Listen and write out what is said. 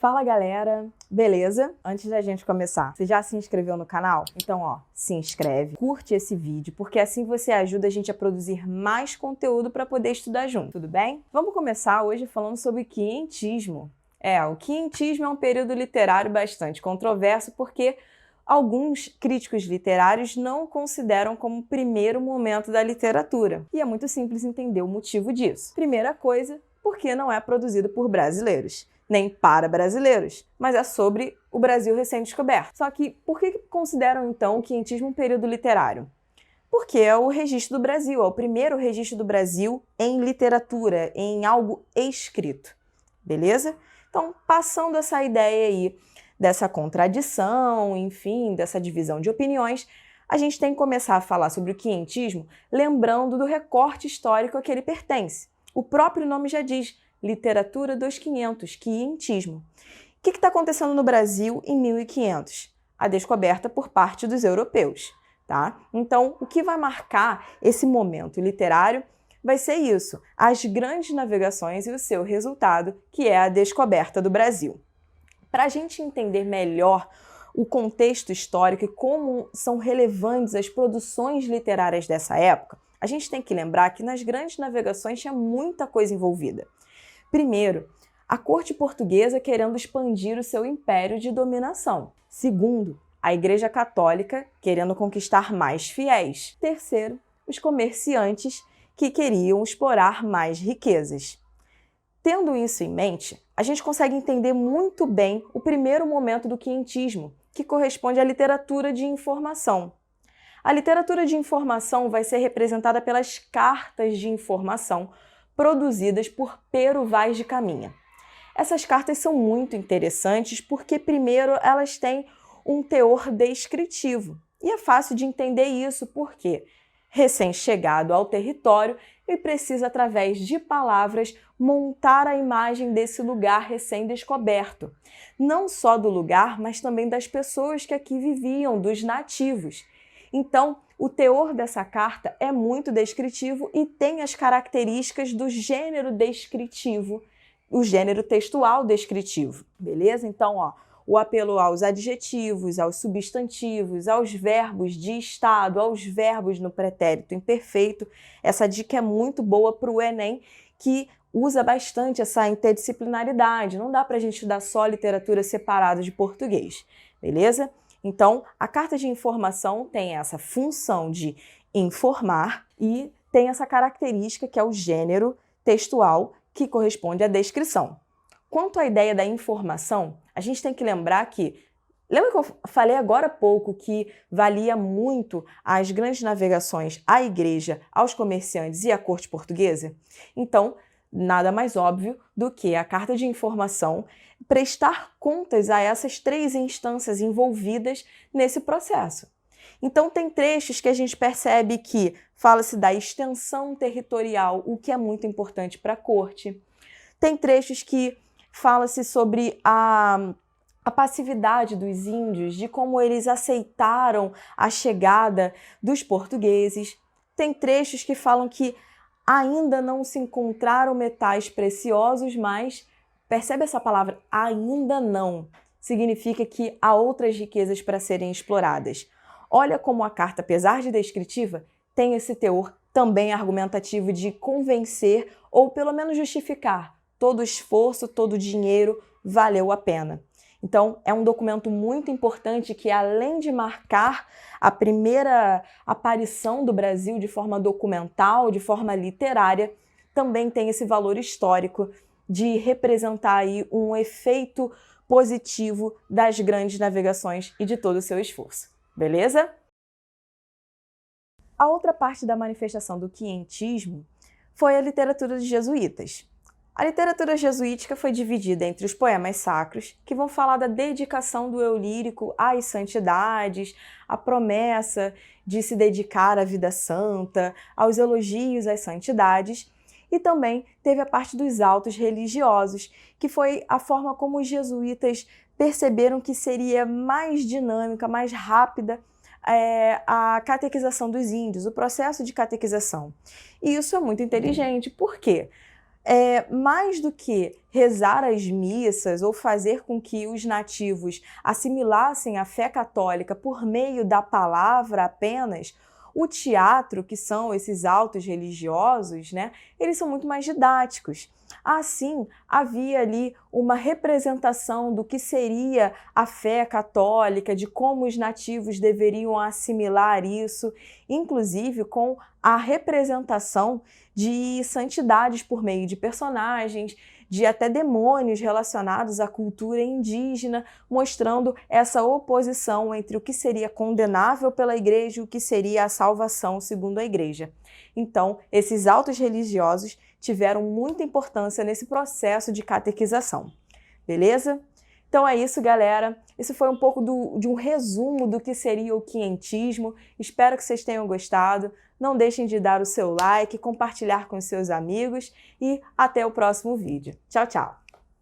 Fala galera, beleza? Antes da gente começar, você já se inscreveu no canal? Então se inscreve, curte esse vídeo, porque assim você ajuda a gente a produzir mais conteúdo para poder estudar junto, tudo bem? Vamos começar hoje falando sobre quientismo. O quientismo é um período literário bastante controverso porque alguns críticos literários não o consideram como o primeiro momento da literatura. E é muito simples entender o motivo disso. Primeira coisa, porque não é produzido por brasileiros, nem para brasileiros, mas é sobre o Brasil recém-descoberto. Só que por que consideram então o quientismo um período literário? Porque é o registro do Brasil, é o primeiro registro do Brasil em literatura, em algo escrito, beleza? Então, passando essa ideia aí dessa contradição, enfim, dessa divisão de opiniões, a gente tem que começar a falar sobre o quientismo lembrando do recorte histórico a que ele pertence. O próprio nome já diz, literatura dos 500, quientismo. O que está acontecendo no Brasil em 1500? A descoberta por parte dos europeus, tá? Então, o que vai marcar esse momento literário vai ser isso, as grandes navegações e o seu resultado, que é a descoberta do Brasil. Para a gente entender melhor o contexto histórico e como são relevantes as produções literárias dessa época, a gente tem que lembrar que nas grandes navegações tinha muita coisa envolvida. Primeiro, a corte portuguesa querendo expandir o seu império de dominação. Segundo, a Igreja Católica querendo conquistar mais fiéis. Terceiro, os comerciantes que queriam explorar mais riquezas. Tendo isso em mente, a gente consegue entender muito bem o primeiro momento do quientismo, que corresponde à literatura de informação. A literatura de informação vai ser representada pelas cartas de informação produzidas por Pero Vaz de Caminha. Essas cartas são muito interessantes porque, primeiro, elas têm um teor descritivo. E é fácil de entender isso porque, recém-chegado ao território, ele precisa, através de palavras, montar a imagem desse lugar recém-descoberto. Não só do lugar, mas também das pessoas que aqui viviam, dos nativos. Então, o teor dessa carta é muito descritivo e tem as características do gênero descritivo, o gênero textual descritivo, beleza? Então, o apelo aos adjetivos, aos substantivos, aos verbos de estado, aos verbos no pretérito imperfeito. Essa dica é muito boa para o Enem, que usa bastante essa interdisciplinaridade. Não dá para a gente estudar só literatura separada de português, beleza? Então, a carta de informação tem essa função de informar e tem essa característica que é o gênero textual que corresponde à descrição. Quanto à ideia da informação, a gente tem que lembrar que, lembra que eu falei agora há pouco que valia muito as grandes navegações à igreja, aos comerciantes e à corte portuguesa? Então, nada mais óbvio do que a carta de informação prestar contas a essas três instâncias envolvidas nesse processo. Então, tem trechos que a gente percebe que fala-se da extensão territorial, o que é muito importante para a corte. Tem trechos que fala-se sobre a passividade dos índios, de como eles aceitaram a chegada dos portugueses. Tem trechos que falam que ainda não se encontraram metais preciosos, mas percebe essa palavra ainda não? Significa que há outras riquezas para serem exploradas. Olha como a carta, apesar de descritiva, tem esse teor também argumentativo de convencer ou pelo menos justificar. Todo esforço, todo dinheiro valeu a pena. Então, é um documento muito importante que, além de marcar a primeira aparição do Brasil de forma documental, de forma literária, também tem esse valor histórico de representar aí um efeito positivo das grandes navegações e de todo o seu esforço. Beleza? A outra parte da manifestação do quientismo foi a literatura dos jesuítas. A literatura jesuítica foi dividida entre os poemas sacros, que vão falar da dedicação do eu lírico às santidades, a promessa de se dedicar à vida santa, aos elogios às santidades, e também teve a parte dos autos religiosos, que foi a forma como os jesuítas perceberam que seria mais dinâmica, mais rápida a catequização dos índios, o processo de catequização. E isso é muito inteligente, por quê? mais do que rezar as missas ou fazer com que os nativos assimilassem a fé católica por meio da palavra apenas, o teatro, que são esses autos religiosos, né, eles são muito mais didáticos. Assim, havia ali uma representação do que seria a fé católica, de como os nativos deveriam assimilar isso, inclusive com a representação de santidades por meio de personagens, de até demônios relacionados à cultura indígena, mostrando essa oposição entre o que seria condenável pela igreja e o que seria a salvação segundo a igreja. Então, esses autos religiosos tiveram muita importância nesse processo de catequização. Beleza? Então é isso, galera. Esse foi um pouco de um resumo do que seria o quientismo. Espero que vocês tenham gostado. Não deixem de dar o seu like, compartilhar com seus amigos e até o próximo vídeo. Tchau, tchau!